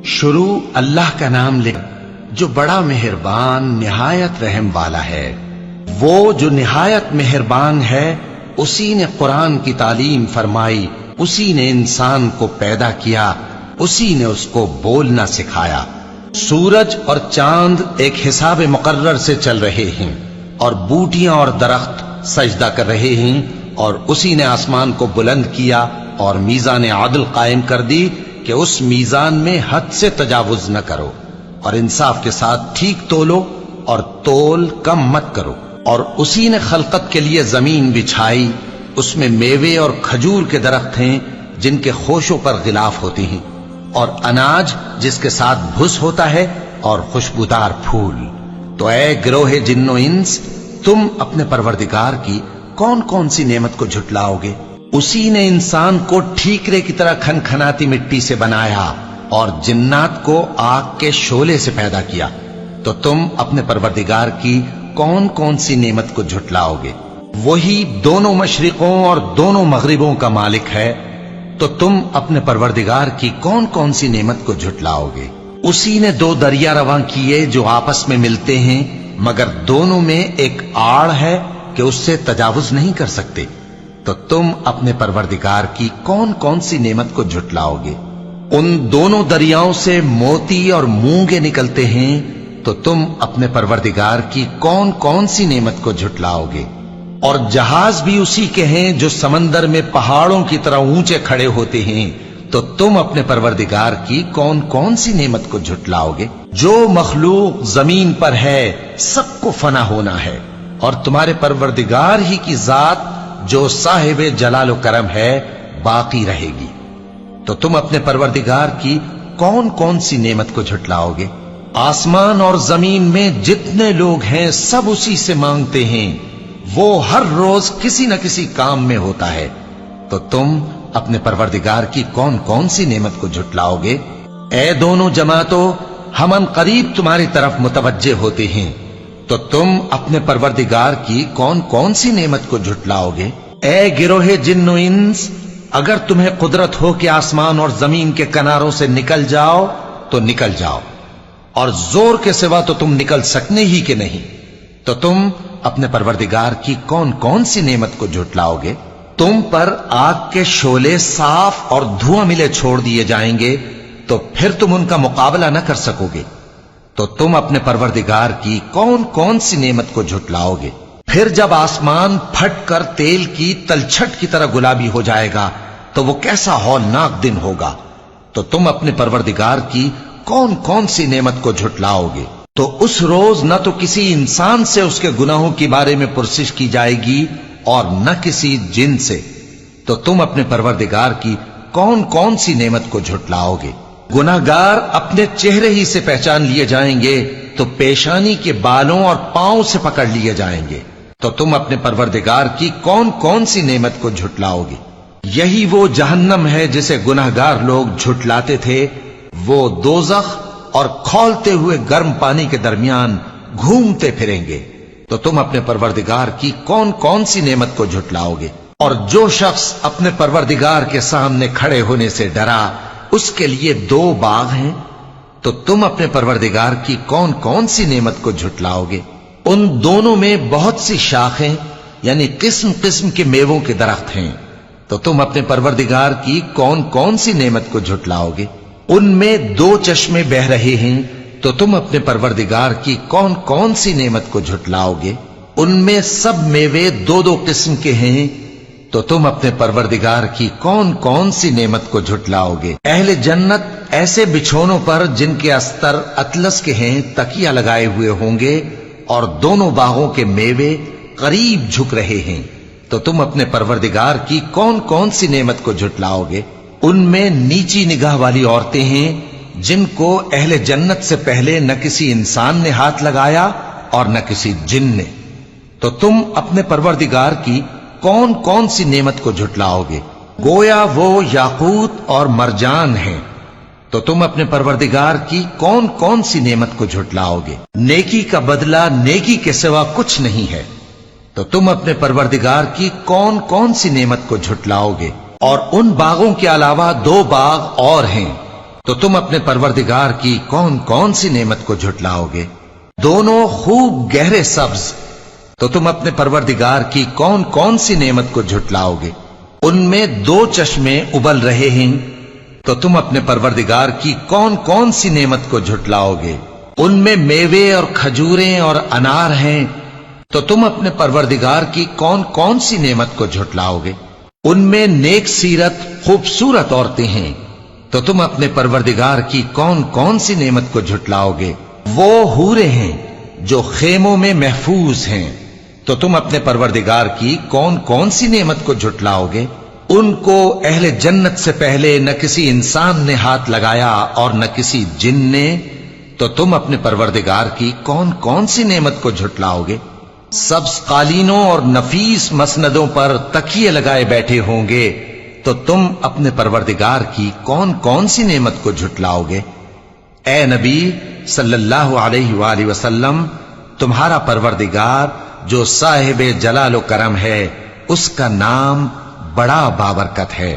شروع اللہ کا نام لے جو بڑا مہربان نہایت رحم والا ہے۔ وہ جو نہایت مہربان ہے، اسی نے قرآن کی تعلیم فرمائی، اسی نے انسان کو پیدا کیا، اسی نے اس کو بولنا سکھایا۔ سورج اور چاند ایک حساب مقرر سے چل رہے ہیں، اور بوٹیاں اور درخت سجدہ کر رہے ہیں، اور اسی نے آسمان کو بلند کیا اور میزان عدل قائم کر دی کہ اس میزان میں حد سے تجاوز نہ کرو، اور انصاف کے ساتھ ٹھیک تولو اور تول کم مت کرو۔ اور اسی نے خلقت کے لیے زمین بچھائی، اس میں میوے اور کھجور کے درخت ہیں جن کے خوشوں پر غلاف ہوتے ہیں، اور اناج جس کے ساتھ بھس ہوتا ہے، اور خوشبودار پھول۔ تو اے گروہ جن و انس، تم اپنے پروردگار کی کون کون سی نعمت کو جھٹلاؤ گے؟ اسی نے انسان کو ٹھیکرے کی طرح کھنکھناتی مٹی سے بنایا اور جنات کو آگ کے شعلے سے پیدا کیا، تو تم اپنے پروردگار کی کون کون سی نعمت کو جھٹلاؤ گے؟ وہی دونوں مشرقوں اور دونوں مغربوں کا مالک ہے، تو تم اپنے پروردگار کی کون کون سی نعمت کو جھٹلاؤ گے؟ اسی نے دو دریا رواں کیے جو آپس میں ملتے ہیں، مگر دونوں میں ایک آڑ ہے کہ اس سے تجاوز نہیں کر سکتے، تو تم اپنے پروردگار کی کون کون سی نعمت کو جھٹلاؤ گے؟ ان دونوں دریاؤں سے موتی اور مونگے نکلتے ہیں، تو تم اپنے پروردگار کی کون کون سی نعمت کو جھٹلاؤ گے؟ اور جہاز بھی اسی کے ہیں جو سمندر میں پہاڑوں کی طرح اونچے کھڑے ہوتے ہیں، تو تم اپنے پروردگار کی کون کون سی نعمت کو جھٹلاؤ گے؟ جو مخلوق زمین پر ہے سب کو فنا ہونا ہے، اور تمہارے پروردگار ہی کی ذات جو صاحب جلال و کرم ہے باقی رہے گی۔ تو تم اپنے پروردگار کی کون کون سی نعمت کو جھٹلاؤ گے؟ آسمان اور زمین میں جتنے لوگ ہیں سب اسی سے مانگتے ہیں، وہ ہر روز کسی نہ کسی کام میں ہوتا ہے، تو تم اپنے پروردگار کی کون کون سی نعمت کو جھٹلاؤ گے؟ اے دونوں جماعتوں، ہم ان قریب تمہاری طرف متوجہ ہوتے ہیں، تو تم اپنے پروردگار کی کون کون سی نعمت کو جھٹلاؤ گے؟ اے گروہ جن و انس، اگر تمہیں قدرت ہو کہ آسمان اور زمین کے کناروں سے نکل جاؤ تو نکل جاؤ، اور زور کے سوا تو تم نکل سکنے ہی کہ نہیں، تو تم اپنے پروردگار کی کون کون سی نعمت کو جھٹلاؤ گے؟ تم پر آگ کے شعلے صاف اور دھواں ملے چھوڑ دیے جائیں گے، تو پھر تم ان کا مقابلہ نہ کر سکو گے، تو تم اپنے پروردگار کی کون کون سی نعمت کو جھٹلاؤ گے؟ پھر جب آسمان پھٹ کر تیل کی تلچھٹ کی طرح گلابی ہو جائے گا تو وہ کیسا ہولناک دن ہوگا، تو تم اپنے پروردگار کی کون کون سی نعمت کو جھٹلاؤ گے؟ تو اس روز نہ تو کسی انسان سے اس کے گناہوں کے بارے میں پرسش کی جائے گی اور نہ کسی جن سے، تو تم اپنے پروردگار کی کون کون سی نعمت کو جھٹلاؤ گے؟ گناہگار اپنے چہرے ہی سے پہچان لیے جائیں گے، تو پیشانی کے بالوں اور پاؤں سے پکڑ لیے جائیں گے، تو تم اپنے پروردگار کی کون کون سی نعمت کو جھٹلاؤ گے؟ یہی وہ جہنم ہے جسے گناہگار لوگ جھٹلاتے تھے، وہ دوزخ اور کھولتے ہوئے گرم پانی کے درمیان گھومتے پھریں گے، تو تم اپنے پروردگار کی کون کون سی نعمت کو جھٹلاؤ گے؟ اور جو شخص اپنے پروردگار کے سامنے کھڑے ہونے سے ڈرا، اس کے لیے دو باغ ہیں، تو تم اپنے پروردگار کی کون کون سی نعمت کو جھٹلاؤ گے؟ ان دونوں میں بہت سی شاخیں یعنی قسم قسم کے میووں کے درخت ہیں، تو تم اپنے پروردگار کی کون کون سی نعمت کو جھٹلاؤ گے؟ ان میں دو چشمے بہ رہے ہیں، تو تم اپنے پروردگار کی کون کون سی نعمت کو جھٹلاؤ گے؟ ان میں سب میوے دو دو قسم کے ہیں، تو تم اپنے پروردگار کی کون کون سی نعمت کو جھٹلاؤ گے؟ اہل جنت ایسے بچھونوں پر جن کے استر اطلس کے ہیں تکیہ لگائے ہوئے ہوں گے، اور دونوں باغوں کے میوے قریب جھک رہے ہیں، تو تم اپنے پروردگار کی کون کون سی نعمت کو جھٹلاؤ گے؟ ان میں نیچی نگاہ والی عورتیں ہیں جن کو اہل جنت سے پہلے نہ کسی انسان نے ہاتھ لگایا اور نہ کسی جن نے، تو تم اپنے پروردگار کی کون کون سی نعمت کو جھٹلاؤ گے؟ گویا وہ یاقوت اور مرجان ہیں، تو تم اپنے پروردگار کی کون کون سی نعمت کو جھٹلاؤ گے؟ نیکی کا بدلہ نیکی کے سوا کچھ نہیں ہے، تو تم اپنے پروردگار کی کون کون سی نعمت کو جھٹلاؤ گے؟ اور ان باغوں کے علاوہ دو باغ اور ہیں، تو تم اپنے پروردگار کی کون کون سی نعمت کو جھٹلاؤ گے؟ دونوں خوب گہرے سبز، تو تم اپنے پروردگار کی کون کون سی نعمت کو جھٹلاؤ گے؟ ان میں 2 چشمے ابل رہے ہیں، تو تم اپنے پروردگار کی کون کون سی نعمت کو جھٹلاؤ گے؟ ان میں میوے اور کھجوریں اور انار ہیں، تو تم اپنے پروردگار کی کون کون سی نعمت کو جھٹلاؤ گے؟ ان میں نیک سیرت خوبصورت عورتیں ہیں، تو تم اپنے پروردگار کی کون کون سی نعمت کو جھٹلاؤ گے؟ وہ حوریں ہیں جو خیموں میں محفوظ ہیں، تو تم اپنے پروردگار کی کون کون سی نعمت کو جھٹلاؤ گے؟ ان کو اہل جنت سے پہلے نہ کسی انسان نے ہاتھ لگایا اور نہ کسی جن نے، تو تم اپنے پروردگار کی کون کون سی نعمت کو جھٹلاؤ گے؟ سبز قالینوں اور نفیس مسندوں پر تکیے لگائے بیٹھے ہوں گے، تو تم اپنے پروردگار کی کون کون سی نعمت کو جھٹلاؤ گے؟ اے نبی صلی اللہ علیہ وآلہ وسلم، تمہارا پروردگار جو صاحب جلال و کرم ہے، اس کا نام بڑا بابرکت ہے۔